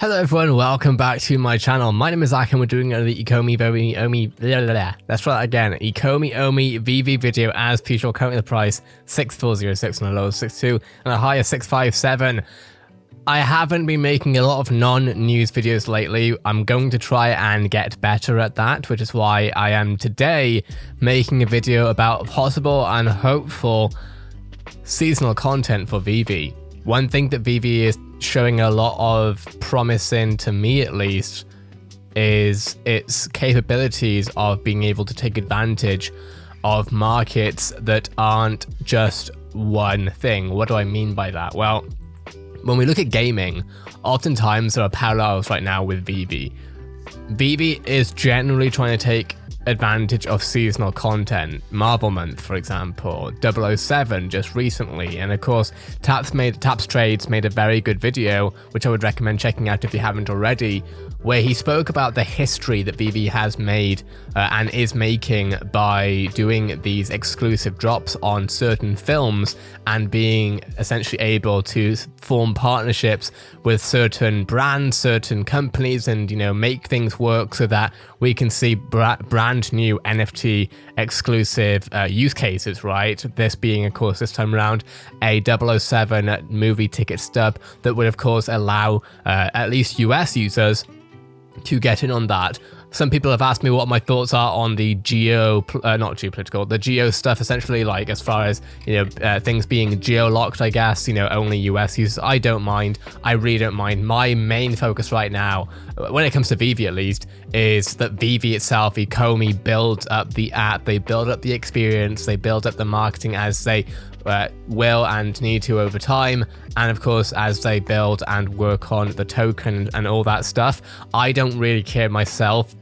Hello everyone, welcome back to my channel. My name is Zach and we're doing the Ecomi Veve, let's try that again, Ecomi Veve video as usual. Currently the price 6406 and a low of 62 and a high of 657. I haven't been making a lot of non-news videos lately. I'm going to try and get better at that, which is why I am today making a video about possible and hopeful seasonal content for VeVe. One thing that VeVe is showing a lot of promise in, to me at least, is its capabilities of being able to take advantage of markets that aren't just one thing. What do I mean by that? Well, when we look at gaming, oftentimes there are parallels right now with VeVe. VeVe is generally trying to take advantage of seasonal content. Marvel Month, for example, 007 just recently, and of course Taps Trades made a very good video, which I would recommend checking out if you haven't already, where he spoke about the history that VeVe has made and is making by doing these exclusive drops on certain films and being essentially able to form partnerships with certain brands, certain companies, and make things work so that we can see brand new NFT exclusive use cases, right? This being, of course, this time around a 007 movie ticket stub that would, of course, allow at least US users to get in on that. Some people have asked me what my thoughts are on the not geopolitical, the geo stuff, essentially, like as far as things being geo-locked, I guess, only US users. I don't mind. I really don't mind. My main focus right now, when it comes to VeVe at least, is that VeVe itself, Ecomi, builds up the app, they build up the experience, they build up the marketing as they will and need to over time, and of course as they build and work on the token and all that stuff. I don't really care myself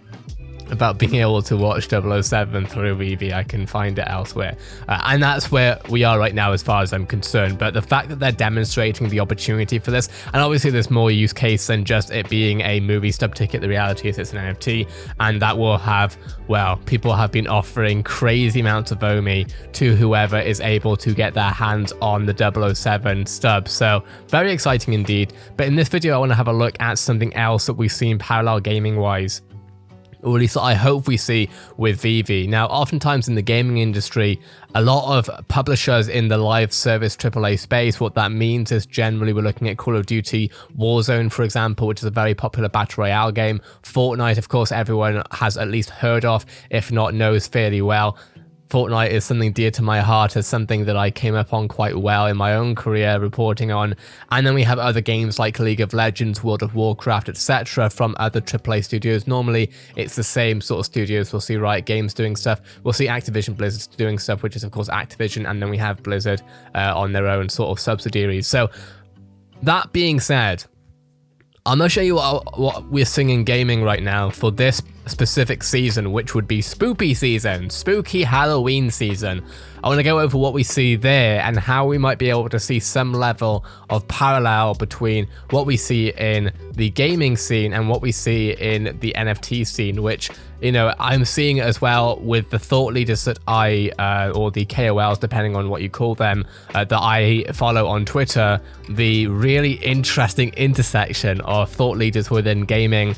about being able to watch 007 through VeVe. I can find it elsewhere, and that's where we are right now as far as I'm concerned. But the fact that they're demonstrating the opportunity for this, and obviously there's more use case than just it being a movie stub ticket. The reality is it's an NFT, and that will have, well, people have been offering crazy amounts of OMI to whoever is able to get their hands on the 007 stub. So very exciting indeed. But in this video I want to have a look at something else that we've seen parallel gaming wise, or at least I hope we see with VeVe. Now, oftentimes in the gaming industry, a lot of publishers in the live service AAA space, what that means is generally we're looking at Call of Duty Warzone, for example, which is a very popular battle royale game. Fortnite, of course, everyone has at least heard of, if not knows fairly well. Fortnite is something dear to my heart, as something that I came up on quite well in my own career reporting on. And then we have other games like League of Legends, World of Warcraft, etc. from other AAA studios. Normally it's the same sort of studios. We'll see Riot Games doing stuff, we'll see Activision Blizzard doing stuff, which is of course Activision, and then we have Blizzard on their own sort of subsidiaries. So that being said, I'm going to show you what we're seeing in gaming right now for this specific season, which would be spoopy season, spooky Halloween season. I want to go over what we see there and how we might be able to see some level of parallel between what we see in the gaming scene and what we see in the NFT scene, which, I'm seeing as well with the thought leaders that or the KOLs, depending on what you call them, that I follow on Twitter, the really interesting intersection of thought leaders within gaming,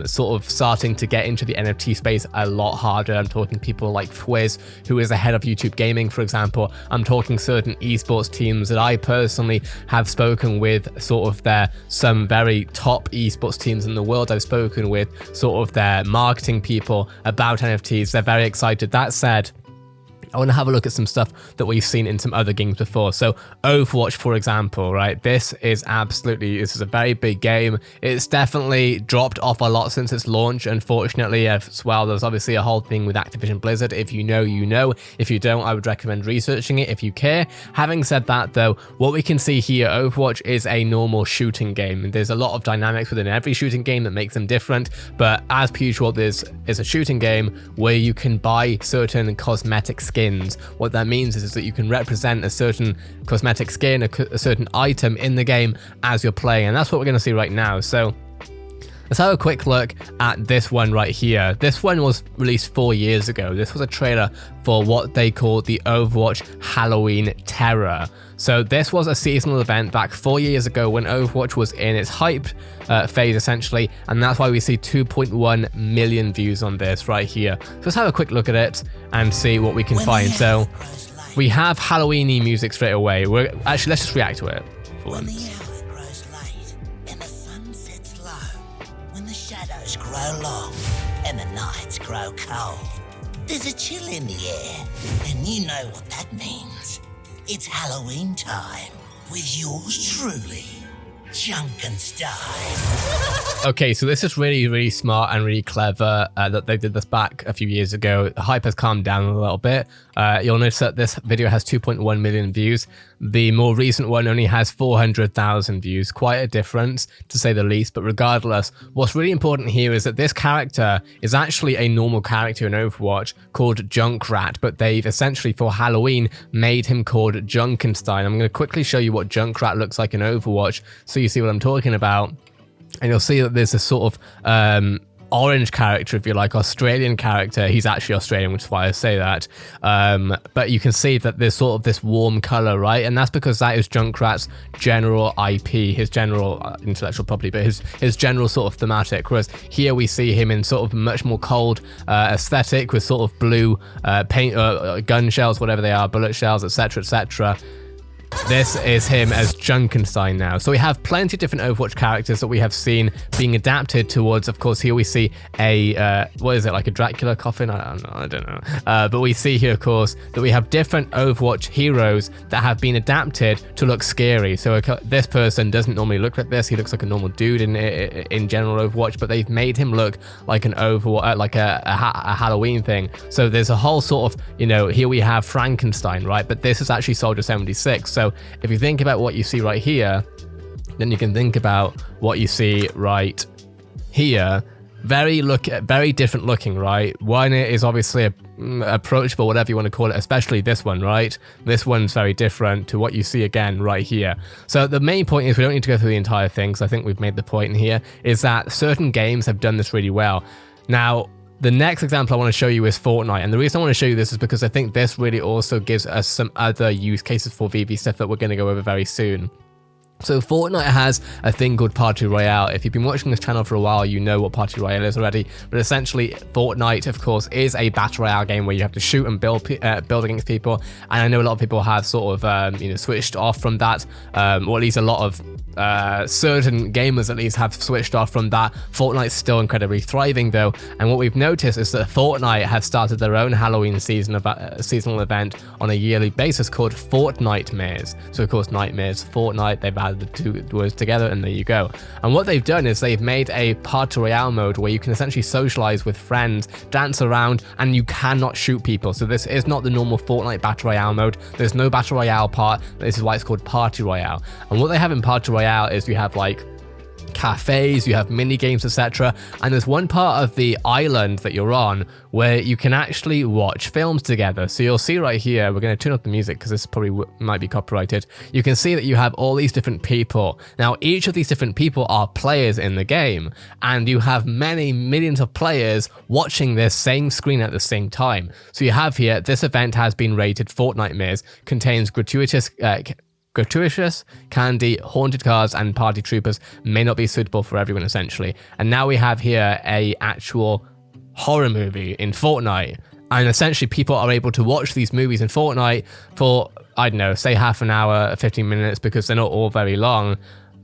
sort of starting to get into the NFT space a lot harder. I'm talking people like Fwiz, who is the head of YouTube Gaming, for example. I'm talking certain esports teams that I personally have spoken with, sort of some very top esports teams in the world. I've spoken with sort of their marketing people about NFTs. They're very excited. That said, I want to have a look at some stuff that we've seen in some other games before. So Overwatch, for example, right? This is a very big game. It's definitely dropped off a lot since its launch, unfortunately, as well. There's obviously a whole thing with Activision Blizzard. If you know, you know. If you don't, I would recommend researching it if you care. Having said that, though, what we can see here, Overwatch is a normal shooting game. There's a lot of dynamics within every shooting game that makes them different, but as per usual, this is a shooting game where you can buy certain cosmetic skins. What that means is that you can represent a certain cosmetic skin, a certain item in the game as you're playing, and that's what we're going to see right now. So Let's have a quick look at this one right here. This one was released 4 years ago. This was a trailer for what they call the Overwatch Halloween Terror. So this was a seasonal event back 4 years ago when Overwatch was in its hype phase essentially, and that's why we see 2.1 million views on this right here. So let's have a quick look at it and see what we can find. So we have Halloweeny music straight away. Let's just react to it for once. Grow long and the nights grow cold. There's a chill in the air, and you know what that means. It's Halloween time with yours truly, Junkenstein. Okay, so this is really, really smart and really clever that they did this back a few years ago. The hype has calmed down a little bit. You'll notice that this video has 2.1 million views. The more recent one only has 400,000 views. Quite a difference, to say the least. But regardless, what's really important here is that this character is actually a normal character in Overwatch called Junkrat, but they've essentially, for Halloween, made him called Junkenstein. I'm going to quickly show you what Junkrat looks like in Overwatch so you see what I'm talking about. And you'll see that there's a sort of orange character, if you like, Australian character. He's actually Australian, which is why I say that. But you can see that there's sort of this warm color, right? And that's because that is Junkrat's general IP, his general intellectual property, but his general sort of thematic. Whereas here we see him in sort of much more cold aesthetic with sort of blue paint, gun shells, whatever they are, bullet shells, etc., etc. This is him as Junkenstein now. So we have plenty of different Overwatch characters that we have seen being adapted towards. Of course, here we see a, what is it, like a Dracula coffin? I don't know. But we see here, of course, that we have different Overwatch heroes that have been adapted to look scary. So this person doesn't normally look like this. He looks like a normal dude in general Overwatch, but they've made him look like an Overwatch, like a Halloween thing. So there's a whole sort of, you know, here we have Frankenstein, right? But this is actually Soldier 76. So if you think about what you see right here, then you can think about what you see right here. Very different looking, right? One is obviously approachable, whatever you want to call it, especially this one, right? This one's very different to what you see again right here. So the main point is we don't need to go through the entire thing, because I think we've made the point in here, is that certain games have done this really well. Now, the next example I want to show you is Fortnite, and the reason I want to show you this is because I think this really also gives us some other use cases for VeVe stuff that we're going to go over very soon. So Fortnite has a thing called Party Royale. If you've been watching this channel for a while, you know what Party Royale is already. But essentially, Fortnite, of course, is a battle royale game where you have to shoot and build against people. And I know a lot of people have sort of switched off from that, or at least a lot of certain gamers at least have switched off from that. Fortnite's still incredibly thriving though, and what we've noticed is that Fortnite have started their own Halloween seasonal event on a yearly basis called Fortnitemares. So of course, nightmares, Fortnite, they've added the two words together, and there you go. And what they've done is they've made a Party Royale mode where you can essentially socialize with friends, dance around, and you cannot shoot people. So this is not the normal Fortnite Battle Royale mode. There's no Battle Royale part. This is why it's called Party Royale. And what they have in Party Royale is you have like cafes, you have mini games, etc. And there's one part of the island that you're on where you can actually watch films together. So you'll see right here, we're going to turn up the music because this probably might be copyrighted. You can see that you have all these different people. Now, each of these different people are players in the game, and you have many millions of players watching this same screen at the same time. So you have here, this event has been rated Fortnitemares, contains gratuitous candy, haunted cars, and party troopers, may not be suitable for everyone essentially. And now we have here a actual horror movie in Fortnite, and essentially people are able to watch these movies in Fortnite for, I don't know, say half an hour, 15 minutes, because they're not all very long,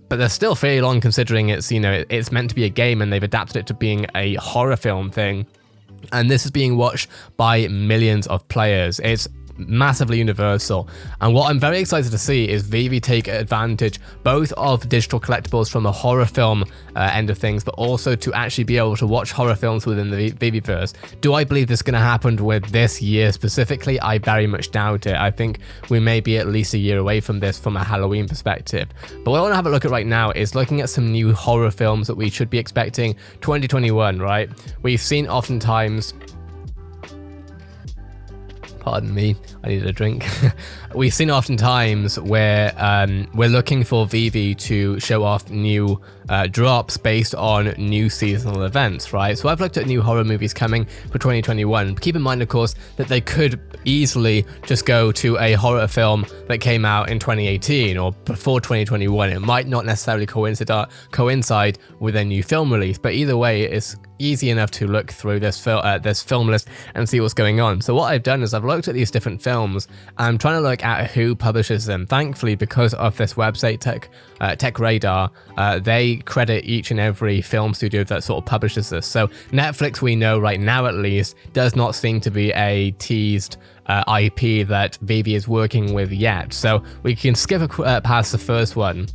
but they're still fairly long considering it's, you know, it's meant to be a game and they've adapted it to being a horror film thing. And this is being watched by millions of players. It's massively universal, and what I'm very excited to see is VeVe take advantage both of digital collectibles from a horror film end of things, but also to actually be able to watch horror films within the VeVeverse. Do I believe this is going to happen with this year specifically? I very much doubt it. I think we may be at least a year away from this from a Halloween perspective. But what I want to have a look at right now is looking at some new horror films that we should be expecting 2021, right? We've seen oftentimes Pardon me, I needed a drink. We've seen oftentimes where we're looking for VeVe to show off new drops based on new seasonal events, right? So I've looked at new horror movies coming for 2021. Keep in mind, of course, that they could easily just go to a horror film that came out in 2018 or before 2021. It might not necessarily coincide with a new film release, but either way, it's easy enough to look through this film list and see what's going on. So what I've done is I've looked at these different films. I'm trying to look at who publishes them. Thankfully, because of this website Tech Radar, they credit each and every film studio that sort of publishes this. So Netflix, we know right now at least, does not seem to be a teased IP that VeVe is working with yet. So we can skip past the first one.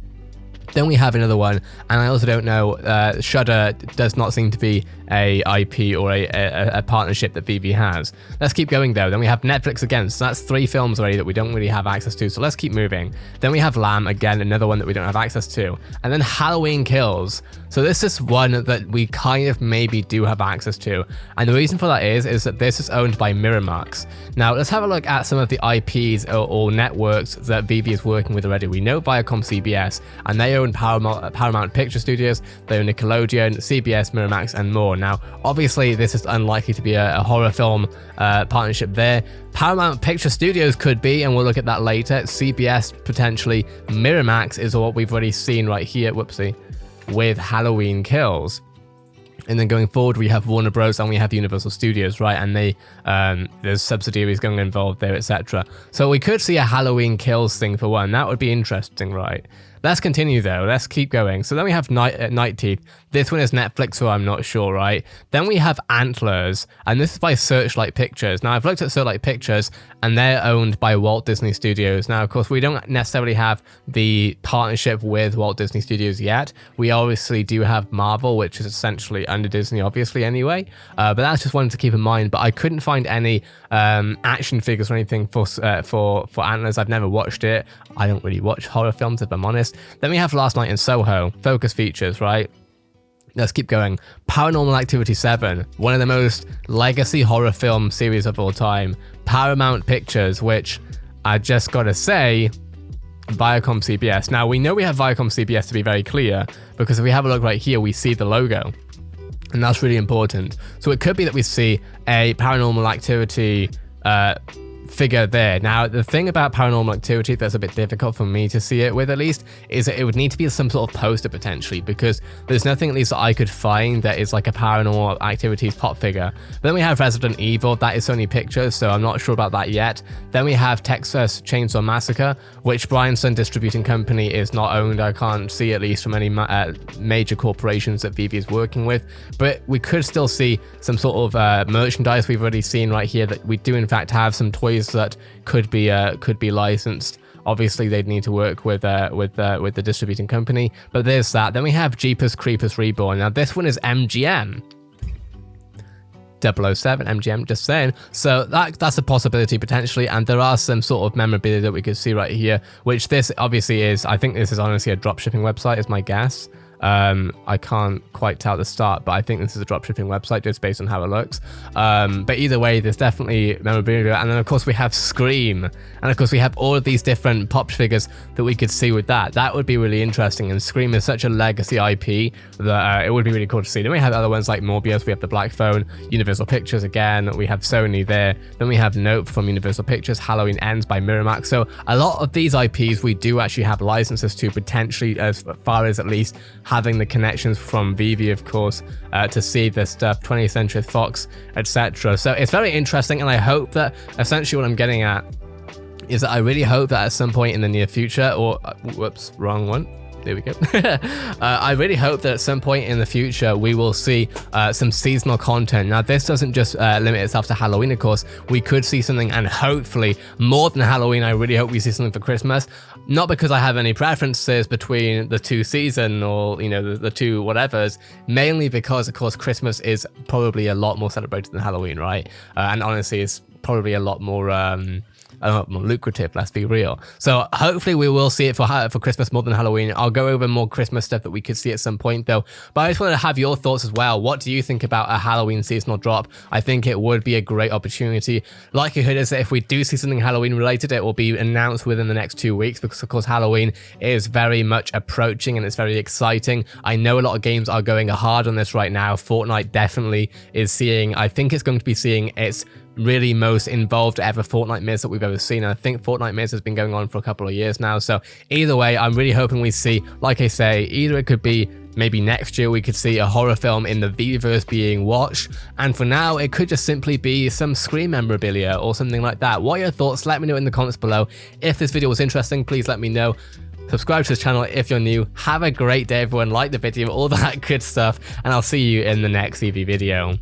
Then we have another one, and I also don't know, Shudder does not seem to be a IP or a partnership that VeVe has. Let's keep going though. Then we have Netflix again, so that's 3 films already that we don't really have access to, so let's keep moving. Then we have Lamb, again, another one that we don't have access to. And then Halloween Kills. So this is one that we kind of maybe do have access to. And the reason for that is that this is owned by Miramax. Now let's have a look at some of the IPs or networks that VeVe is working with already. We know Viacom CBS, and they own Paramount Picture Studios, they own Nickelodeon, CBS, Miramax, and more. Now, obviously, this is unlikely to be a horror film partnership there. Paramount Picture Studios could be, and we'll look at that later. CBS, potentially. Miramax is what we've already seen right here, whoopsie, with Halloween Kills. And then going forward, we have Warner Bros. And we have Universal Studios, right? And there's subsidiaries going involved there, etc. So we could see a Halloween Kills thing for one. That would be interesting, right? Let's continue though. Let's keep going. So then we have Night Teeth. This one is Netflix, so I'm not sure, right? Then we have Antlers, and this is by Searchlight Pictures. Now I've looked at Searchlight Pictures, and they're owned by Walt Disney Studios. Now, of course, we don't necessarily have the partnership with Walt Disney Studios yet. We obviously do have Marvel, which is essentially under Disney, obviously, anyway. But that's just one to keep in mind. But I couldn't find any action figures or anything for Antlers. I've never watched it. I don't really watch horror films, if I'm honest. Then we have Last Night in Soho, Focus Features, right? Let's keep going. Paranormal Activity 7, one of the most legacy horror film series of all time. Paramount Pictures, which I just gotta say, Viacom CBS. Now, we know we have Viacom CBS to be very clear, because if we have a look right here, we see the logo. And that's really important. So it could be that we see a Paranormal Activity figure there. Now, the thing about Paranormal Activity that's a bit difficult for me to see it with, at least, is that it would need to be some sort of poster potentially, because there's nothing at least that I could find that is like a Paranormal Activities pop figure. But then we have Resident Evil, that is Sony Pictures, so I'm not sure about that yet. Then we have Texas Chainsaw Massacre, which Bryanson Distributing Company is not owned, I can't see, at least from any major corporations that VeVe is working with. But we could still see some sort of merchandise. We've already seen right here that we do in fact have some toys that could be licensed. Obviously, they'd need to work with the distributing company, but there's that. Then we have Jeepers Creepers Reborn. Now, this one is MGM. 007 MGM, just saying. So that's a possibility potentially, and there are some sort of memorabilia that we could see right here, which this obviously is. I think this is honestly a dropshipping website, is my guess. I can't quite tell at the start, but I think this is a dropshipping website just based on how it looks. But either way, there's definitely memorabilia. And then of course we have Scream, and of course we have all of these different pop figures that we could see with that. That would be really interesting, and Scream is such a legacy IP that it would be really cool to see. Then we have other ones like Morbius, we have the Black Phone, Universal Pictures again, we have Sony there. Then we have Nope from Universal Pictures, Halloween Ends by Miramax. So a lot of these IPs we do actually have licenses to, potentially, as far as at least having the connections from VeVe, of course, to see this stuff, 20th Century Fox, etc. So it's very interesting, and I hope that essentially what I'm getting at is that I really hope that at some point in the near future, or whoops, wrong one. There we go. I really hope that at some point in the future we will see some seasonal content. Now, this doesn't just limit itself to Halloween, of course. We could see something, and hopefully more than Halloween, I really hope we see something for Christmas. Not because I have any preferences between the two season or, you know, the two whatevers, mainly because, of course, Christmas is probably a lot more celebrated than Halloween, right? And honestly, it's probably a lot more lucrative, let's be real. So hopefully we will see it for Christmas more than Halloween. I'll go over more Christmas stuff that we could see at some point though, but I just wanted to have your thoughts as well. What do you think about a Halloween seasonal drop? I think it would be a great opportunity. Likelihood is that if we do see something Halloween related, it will be announced within the next 2 weeks, because of course Halloween is very much approaching and it's very exciting. I know a lot of games are going hard on this right now. Fortnite definitely is seeing, I think it's going to be seeing its really most involved ever Fortnite Miz that we've ever seen. And I think Fortnite Miz has been going on for a couple of years now. So either way, I'm really hoping we see, like I say, either it could be maybe next year we could see a horror film in the VeVeverse being watched, and for now it could just simply be some Scream memorabilia or something like that. What are your thoughts? Let me know in the comments below. If this video was interesting, please let me know. Subscribe to this channel if you're new. Have a great day everyone, like the video, all that good stuff, and I'll see you in the next VeVe video.